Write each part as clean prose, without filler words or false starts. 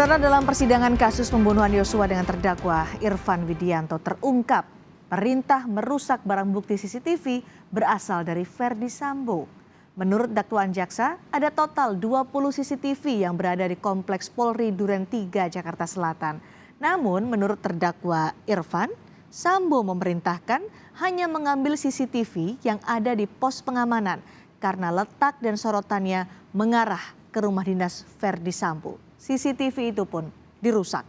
Saudara, dalam persidangan kasus pembunuhan Yosua dengan terdakwa Irfan Widianto terungkap perintah merusak barang bukti CCTV berasal dari Ferdy Sambo. Menurut dakwaan jaksa, ada total 20 CCTV yang berada di Kompleks Polri Duren 3 Jakarta Selatan. Namun menurut terdakwa Irfan, Sambo memerintahkan hanya mengambil CCTV yang ada di pos pengamanan karena letak dan sorotannya mengarah ke rumah dinas Ferdy Sambo. CCTV itu pun dirusak.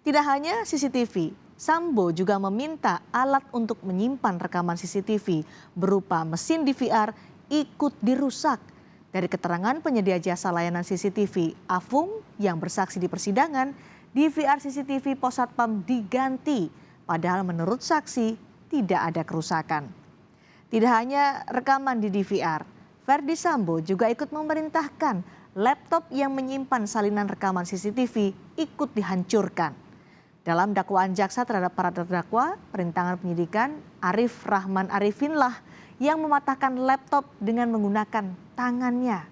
Tidak hanya CCTV, Sambo juga meminta alat untuk menyimpan rekaman CCTV berupa mesin DVR ikut dirusak. Dari keterangan penyedia jasa layanan CCTV, Afung yang bersaksi di persidangan, DVR CCTV Pos Satpam diganti, padahal menurut saksi tidak ada kerusakan. Tidak hanya rekaman di DVR, Ferdy Sambo juga ikut memerintahkan laptop yang menyimpan salinan rekaman CCTV ikut dihancurkan. Dalam dakwaan jaksa terhadap para terdakwa, perintangan penyidikan Arif Rahman Arifinlah yang mematahkan laptop dengan menggunakan tangannya.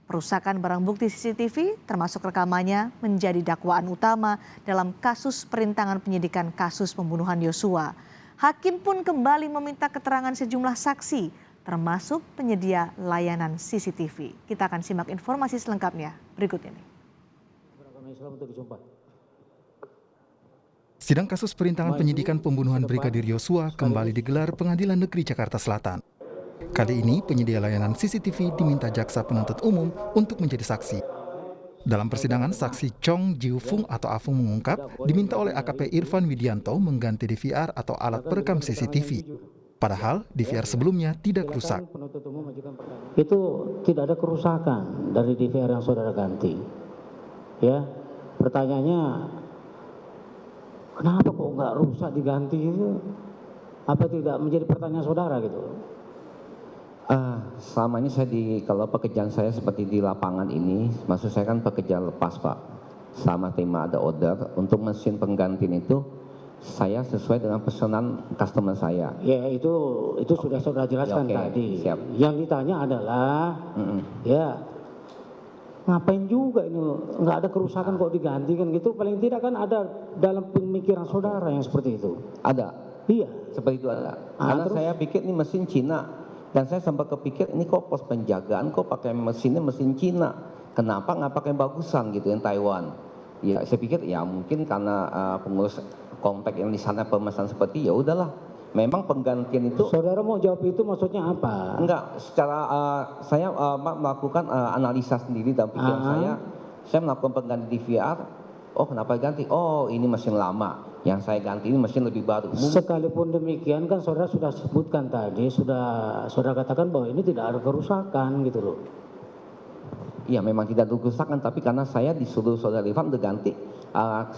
Perusakan barang bukti CCTV termasuk rekamannya menjadi dakwaan utama dalam kasus perintangan penyidikan kasus pembunuhan Yosua. Hakim pun kembali meminta keterangan sejumlah saksi termasuk penyedia layanan CCTV. Kita akan simak informasi selengkapnya berikut ini. Sidang kasus perintangan penyidikan pembunuhan Brigadir Yosua kembali digelar Pengadilan Negeri Jakarta Selatan. Kali ini penyedia layanan CCTV diminta jaksa penuntut umum untuk menjadi saksi. Dalam persidangan, saksi Chong Jiu Fung atau Afung mengungkap diminta oleh AKP Irfan Widianto mengganti DVR atau alat perekam CCTV. Padahal DVR sebelumnya tidak rusak. Itu tidak ada kerusakan dari DVR yang saudara ganti. Ya, pertanyaannya kenapa kok nggak rusak diganti itu? Apa tidak menjadi pertanyaan saudara gitu? Selama ini kalau pekerjaan saya seperti di lapangan ini, maksud saya kan pekerjaan lepas Pak. Selama terima ada order untuk mesin penggantian itu, saya sesuai dengan pesanan customer saya. Ya itu sudah saudara jelaskan tadi. Siap. Yang ditanya adalah, ya ngapain juga ini nggak ada kerusakan kok diganti kan gitu? Paling tidak kan ada dalam pemikiran saudara yang seperti itu. Ada. Iya. Seperti itu ada. Karena terus? Saya pikir ini mesin Cina. Dan saya sempat kepikir ini kok pos penjagaan kok pakai mesinnya mesin Cina. Kenapa nggak pakai bagusan gitu yang Taiwan? Ya saya pikir ya mungkin karena pengurus komplek yang di sana pemesan seperti ya udahlah. Memang penggantian itu. Saudara mau jawab itu maksudnya apa? Enggak, secara saya melakukan analisa sendiri dalam pikiran saya melakukan pengganti DVR. Oh kenapa ganti? Oh ini mesin lama, yang saya ganti ini mesin lebih baru. Sekalipun demikian kan saudara sudah sebutkan tadi, saudara katakan bahwa ini tidak ada kerusakan gitu loh. Iya memang tidak ada kerusakan, tapi karena saya disuruh saudara Irfan untuk ganti.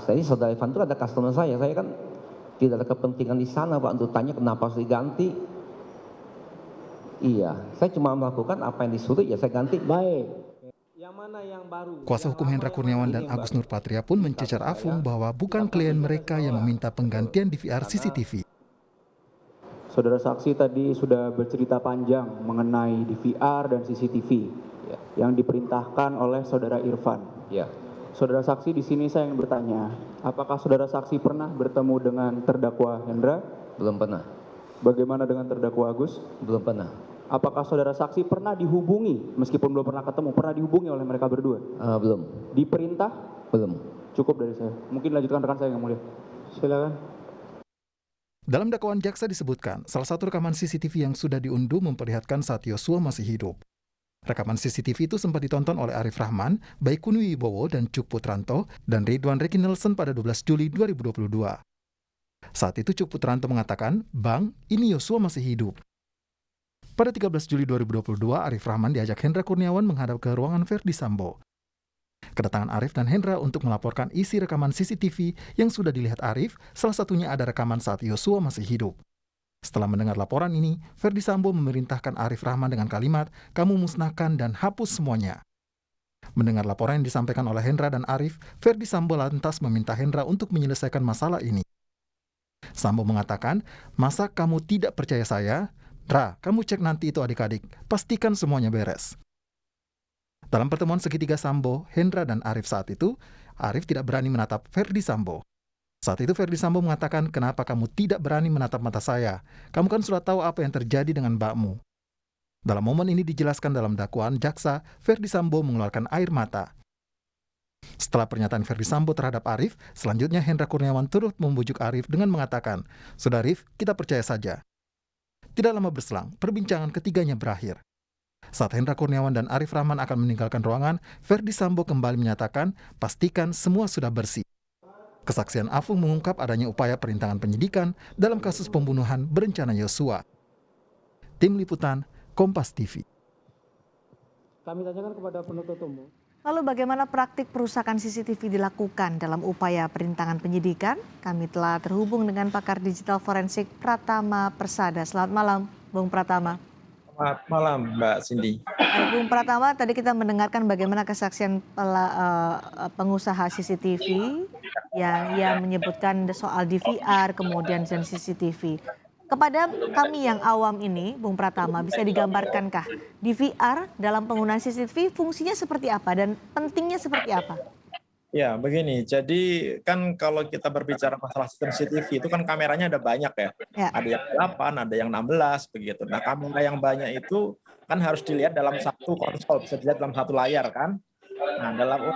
Jadi saudara Irfan itu ada customer saya kan tidak ada kepentingan di sana Pak untuk tanya kenapa harus diganti. Iya, saya cuma melakukan apa yang disuruh ya saya ganti. Baik. Kuasa hukum Hendra Kurniawan dan Agus Nurpatria pun mencecar Afung bahwa bukan klien mereka yang meminta penggantian DVR CCTV. Saudara saksi tadi sudah bercerita panjang mengenai DVR dan CCTV yang diperintahkan oleh saudara Irfan. Ya. Saudara saksi di sini saya ingin bertanya, apakah saudara saksi pernah bertemu dengan terdakwa Hendra? Belum pernah. Bagaimana dengan terdakwa Agus? Belum pernah. Apakah saudara saksi pernah dihubungi, meskipun belum pernah ketemu, pernah dihubungi oleh mereka berdua? Belum. Diperintah? Belum. Cukup dari saya. Mungkin lanjutkan rekan saya yang mulia. Silakan. Dalam dakwaan jaksa disebutkan, salah satu rekaman CCTV yang sudah diunduh memperlihatkan saat Yosua masih hidup. Rekaman CCTV itu sempat ditonton oleh Arif Rahman, Baikuni Wibowo dan Cuk Putranto, dan Ridwan Reki Nelson pada 12 Juli 2022. Saat itu Cuk Putranto mengatakan, "Bang, ini Yosua masih hidup." Pada 13 Juli 2022, Arif Rahman diajak Hendra Kurniawan menghadap ke ruangan Ferdy Sambo. Kedatangan Arif dan Hendra untuk melaporkan isi rekaman CCTV yang sudah dilihat Arif, salah satunya ada rekaman saat Yosua masih hidup. Setelah mendengar laporan ini, Ferdy Sambo memerintahkan Arif Rahman dengan kalimat, "Kamu musnahkan dan hapus semuanya." Mendengar laporan yang disampaikan oleh Hendra dan Arif, Ferdy Sambo lantas meminta Hendra untuk menyelesaikan masalah ini. Sambo mengatakan, "Masa kamu tidak percaya saya? Ra, kamu cek nanti itu adik-adik, pastikan semuanya beres." Dalam pertemuan segitiga Sambo, Hendra dan Arif saat itu, Arif tidak berani menatap Verdi Sambo. Saat itu Verdi Sambo mengatakan, "Kenapa kamu tidak berani menatap mata saya? Kamu kan sudah tahu apa yang terjadi dengan mbakmu." Dalam momen ini dijelaskan dalam dakwaan jaksa, Verdi Sambo mengeluarkan air mata. Setelah pernyataan Verdi Sambo terhadap Arif, selanjutnya Hendra Kurniawan turut membujuk Arif dengan mengatakan, "Sudah Arif, kita percaya saja." Tidak lama berselang, perbincangan ketiganya berakhir. Saat Hendra Kurniawan dan Arif Rahman akan meninggalkan ruangan, Verdi Sambo kembali menyatakan, "Pastikan semua sudah bersih." Kesaksian Afung mengungkap adanya upaya perintangan penyidikan dalam kasus pembunuhan berencana Yosua. Tim Liputan, Kompas TV. Kami tanyakan kepada penuntut umum. Lalu bagaimana praktik perusakan CCTV dilakukan dalam upaya perintangan penyidikan? Kami telah terhubung dengan pakar digital forensik Pratama Persada. Selamat malam, Bung Pratama. Selamat malam, Mbak Cindy. Baik, Bung Pratama, tadi kita mendengarkan bagaimana kesaksian pengusaha CCTV yang menyebutkan soal DVR, kemudian dan CCTV. Kepada kami yang awam ini, Bung Pratama, bisa digambarkankah DVR dalam penggunaan CCTV fungsinya seperti apa dan pentingnya seperti apa? Ya, begini. Jadi kan kalau kita berbicara masalah sistem CCTV itu kan kameranya ada banyak ya. Ya. Ada yang 8, ada yang 16 begitu. Nah, kamera yang banyak itu kan harus dilihat dalam satu konsol, bisa dilihat dalam satu layar kan. Nah, dalam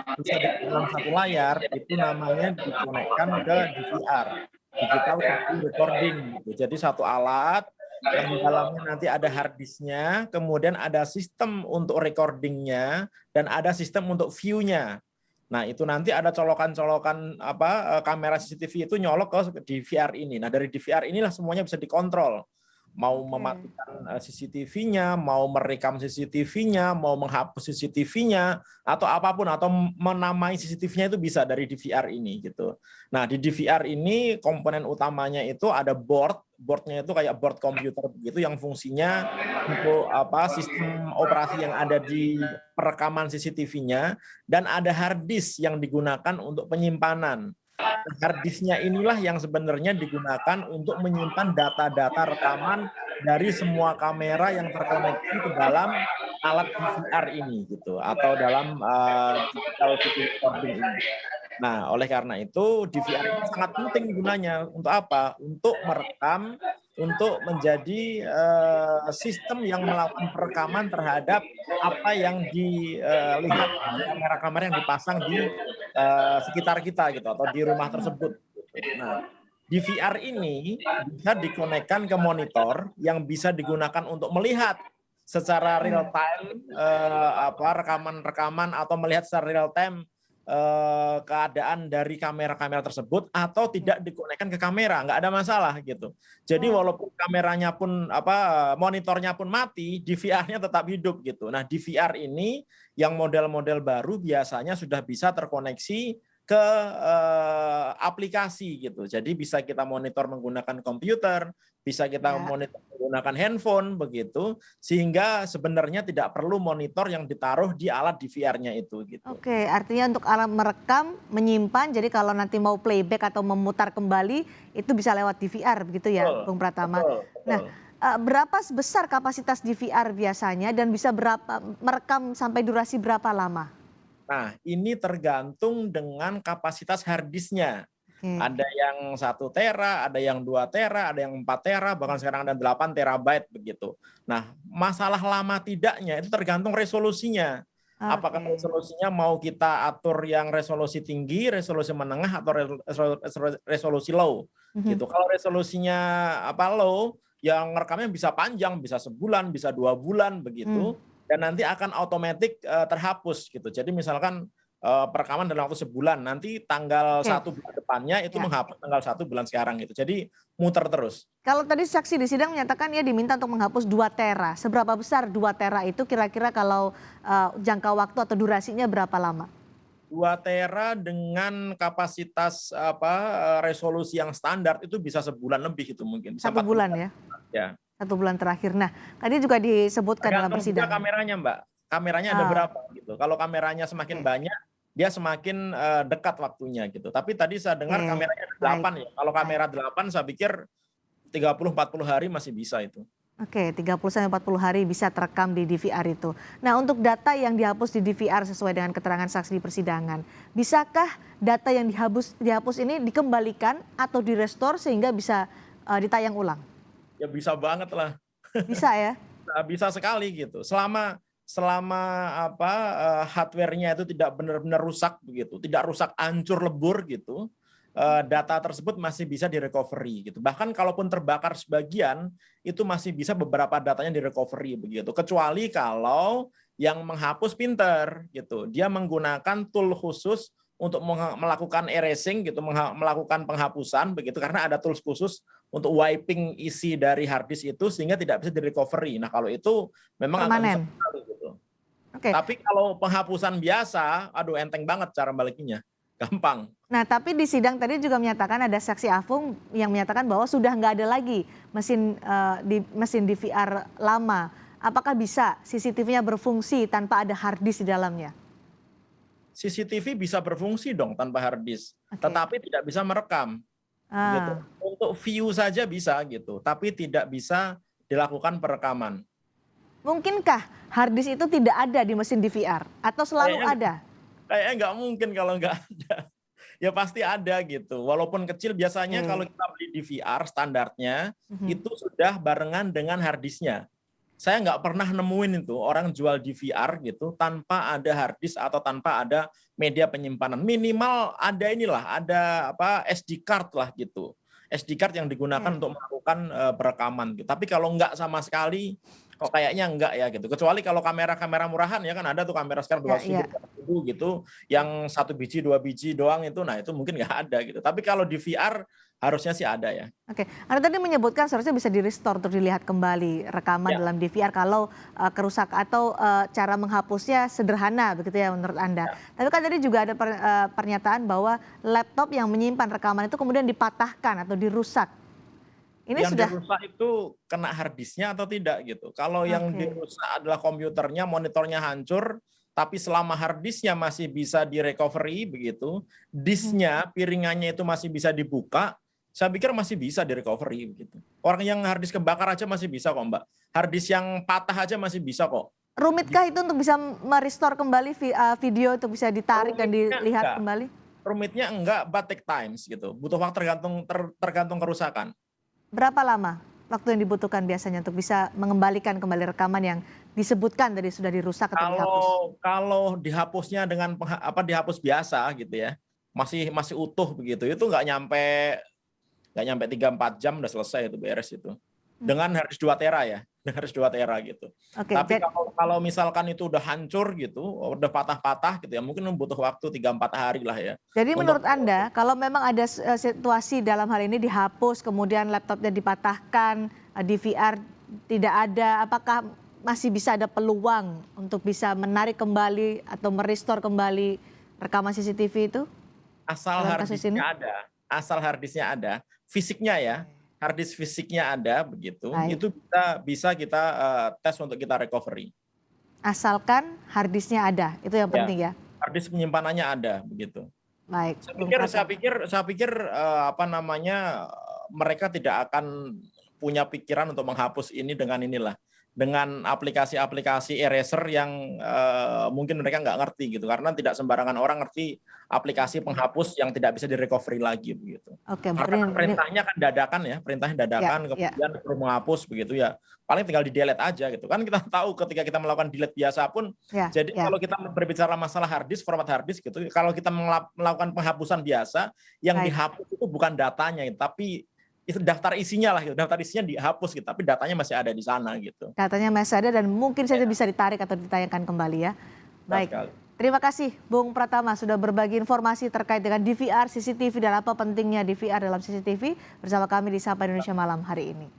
satu layar itu namanya dikonekkan ke DVR, digital video recording gitu. Jadi satu alat yang di dalamnya nanti ada hard disknya, kemudian ada sistem untuk recordingnya dan ada sistem untuk view-nya. Nah, itu nanti ada colokan-colokan kamera CCTV itu nyolok ke DVR ini. Nah, dari DVR inilah semuanya bisa dikontrol. Mau mematikan CCTV-nya, mau merekam CCTV-nya, mau menghapus CCTV-nya, atau apapun, atau menamai CCTV-nya itu bisa dari DVR ini gitu. Nah, di DVR ini komponen utamanya itu ada boardnya itu kayak board komputer begitu yang fungsinya untuk sistem operasi yang ada di perekaman CCTV-nya, dan ada hard disk yang digunakan untuk penyimpanan. Hard disknya inilah yang sebenarnya digunakan untuk menyimpan data-data rekaman dari semua kamera yang terkoneksi ke dalam alat DVR ini gitu, atau dalam digital video recording ini. Nah, oleh karena itu DVR ini sangat penting gunanya untuk apa? Untuk merekam, untuk menjadi sistem yang melakukan perekaman terhadap apa yang dilihat kamera-kamera yang dipasang di sekitar kita gitu, atau di rumah tersebut. Nah, DVR ini bisa dikonekkan ke monitor yang bisa digunakan untuk melihat secara real time rekaman-rekaman, atau melihat secara real time keadaan dari kamera-kamera tersebut, atau tidak dikonekkan ke kamera, nggak ada masalah gitu. Jadi walaupun kameranya pun monitornya pun mati, DVR-nya tetap hidup gitu. Nah, DVR ini yang model-model baru biasanya sudah bisa terkoneksi ke aplikasi gitu. Jadi bisa kita monitor menggunakan komputer, bisa kita monitor menggunakan handphone begitu, sehingga sebenarnya tidak perlu monitor yang ditaruh di alat DVR-nya itu gitu. Oke, artinya untuk alat merekam, menyimpan, jadi kalau nanti mau playback atau memutar kembali itu bisa lewat DVR begitu ya, Bung Pratama. Betul. Nah, berapa besar kapasitas DVR biasanya dan bisa merekam sampai durasi berapa lama? Nah, ini tergantung dengan kapasitas hard disk-nya. Ada yang 1 tera, ada yang 2 tera, ada yang 4 tera, bahkan sekarang ada 8 terabyte begitu. Nah, masalah lama tidaknya itu tergantung resolusinya. Apakah resolusinya mau kita atur yang resolusi tinggi, resolusi menengah, atau resolusi low gitu. Kalau resolusinya low, yang rekamnya bisa panjang, bisa sebulan, bisa 2 bulan begitu. Dan nanti akan otomatis terhapus gitu. Jadi misalkan perekaman dalam waktu sebulan, nanti tanggal 1 bulan depannya itu menghapus tanggal 1 bulan sekarang gitu. Jadi muter terus. Kalau tadi saksi di sidang menyatakan ia diminta untuk menghapus 2 tera. Seberapa besar 2 tera itu kira-kira kalau jangka waktu atau durasinya berapa lama? 2 tera dengan kapasitas resolusi yang standar itu bisa sebulan lebih itu mungkin. Bisa 1 bulan ya? Ya. 1 bulan terakhir. Nah, tadi juga disebutkan dalam persidangan. Kameranya, Mbak. Kameranya ada berapa gitu. Kalau kameranya semakin banyak, dia semakin dekat waktunya gitu. Tapi tadi saya dengar kameranya ada 8 ya. Kalau kamera 8 saya pikir 30-40 hari masih bisa itu. Oke, 30-40 hari bisa terekam di DVR itu. Nah, untuk data yang dihapus di DVR sesuai dengan keterangan saksi di persidangan, bisakah data yang dihapus ini dikembalikan atau direstore sehingga bisa ditayang ulang? Ya bisa banget lah. Bisa ya? Nah, bisa sekali gitu. Selama selama hardware-nya itu tidak benar-benar rusak begitu, tidak rusak hancur lebur gitu, data tersebut masih bisa direcovery gitu. Bahkan kalaupun terbakar sebagian, itu masih bisa beberapa datanya direcovery begitu. Kecuali kalau yang menghapus pinter gitu. Dia menggunakan tool khusus untuk melakukan erasing gitu, melakukan penghapusan begitu, karena ada tools khusus untuk wiping isi dari hard disk itu sehingga tidak bisa direcovery. Nah, kalau itu memang agak susah Permanen. sekali gitu. Oke. Tapi kalau penghapusan biasa, aduh enteng banget cara balikinnya. Gampang. Nah, tapi di sidang tadi juga menyatakan ada saksi Afung yang menyatakan bahwa sudah nggak ada lagi mesin DVR lama. Apakah bisa CCTV-nya berfungsi tanpa ada hard disk di dalamnya? CCTV bisa berfungsi dong tanpa hard disk, Oke. tetapi tidak bisa merekam. Gitu. Ah, Untuk view saja bisa gitu, tapi tidak bisa dilakukan perekaman. mungkinkah hard disk itu tidak ada di mesin DVR atau selalu Kayaknya- ada? Kayaknya nggak mungkin kalau nggak ada. Ya pasti ada gitu. Walaupun kecil biasanya kalau kita beli DVR standarnya itu sudah barengan dengan hard disknya. Saya nggak pernah nemuin itu orang jual DVR gitu tanpa ada hard disk atau tanpa ada media penyimpanan. Minimal ada ada SD card lah gitu. SD card yang digunakan untuk melakukan perekaman. Gitu. Tapi kalau nggak sama sekali, kok kayaknya enggak ya gitu. Kecuali kalau kamera-kamera murahan ya kan ada tuh kamera sekarang 200.000 gitu, yang 1 biji 2 biji doang itu, nah itu mungkin nggak ada gitu. Tapi kalau DVR harusnya sih ada ya. Oke, Anda tadi menyebutkan seharusnya bisa di-restore untuk dilihat kembali rekaman dalam DVR kalau kerusak atau cara menghapusnya sederhana begitu ya menurut Anda. Tapi kan tadi juga ada pernyataan bahwa laptop yang menyimpan rekaman itu kemudian dipatahkan atau dirusak. Ini Yang sudah dirusak itu kena hard disknya atau tidak gitu. Kalau yang dirusak adalah komputernya, monitornya hancur, tapi selama hard disknya masih bisa direcovery begitu, disknya, piringannya itu masih bisa dibuka, saya pikir masih bisa direcovery begitu. Orang yang hard disk kebakar aja masih bisa kok Mbak. Hard disk yang patah aja masih bisa kok. rumitkah itu untuk bisa merestore kembali video untuk bisa ditarik dan Rumitnya dilihat enggak. kembali? Rumitnya enggak, but take times gitu. Butuh waktu tergantung kerusakan. Berapa lama waktu yang dibutuhkan biasanya untuk bisa mengembalikan kembali rekaman yang disebutkan tadi sudah dirusak atau dihapus? Kalau dihapusnya dengan dihapus biasa gitu ya, masih utuh begitu, itu nggak nyampe 3-4 jam udah selesai itu beres itu. Dengan hard disk 2 tera ya, dengan hard disk 2 tera gitu. Oke, Tapi kalau misalkan itu udah hancur gitu, udah patah-patah gitu ya, mungkin butuh waktu 3-4 hari lah ya. jadi menurut Anda kalau memang ada situasi dalam hal ini dihapus kemudian laptopnya dipatahkan, DVR tidak ada, apakah masih bisa ada peluang untuk bisa menarik kembali atau merestore kembali rekaman CCTV itu? Asal Dalam hard kasus disknya ada, fisiknya ya, hard disk fisiknya ada begitu, Baik. itu bisa kita tes untuk kita recovery. Asalkan hard disknya ada, itu yang penting ya. Hard disk penyimpanannya ada begitu. Baik. Saya pikir mereka tidak akan punya pikiran untuk menghapus ini dengan aplikasi-aplikasi eraser yang mungkin mereka nggak ngerti gitu, karena tidak sembarangan orang ngerti aplikasi penghapus yang tidak bisa direcovery lagi begitu. Oke, Karena perintahnya kan dadakan ya, kemudian perlu menghapus begitu ya, paling tinggal di delete aja gitu kan. Kita tahu ketika kita melakukan delete biasa pun, jadi kalau kita berbicara masalah hard disk, format hard disk gitu, kalau kita melakukan penghapusan biasa, yang dihapus itu bukan datanya, tapi itu daftar isinya lah gitu. Daftar isinya dihapus gitu, tapi datanya masih ada di sana gitu. Datanya masih ada dan mungkin saja bisa ditarik atau ditayangkan kembali ya. Baik. Terima kasih Bung Pratama sudah berbagi informasi terkait dengan DVR, CCTV dan apa pentingnya DVR dalam CCTV bersama kami di Sapa Indonesia Malam hari ini.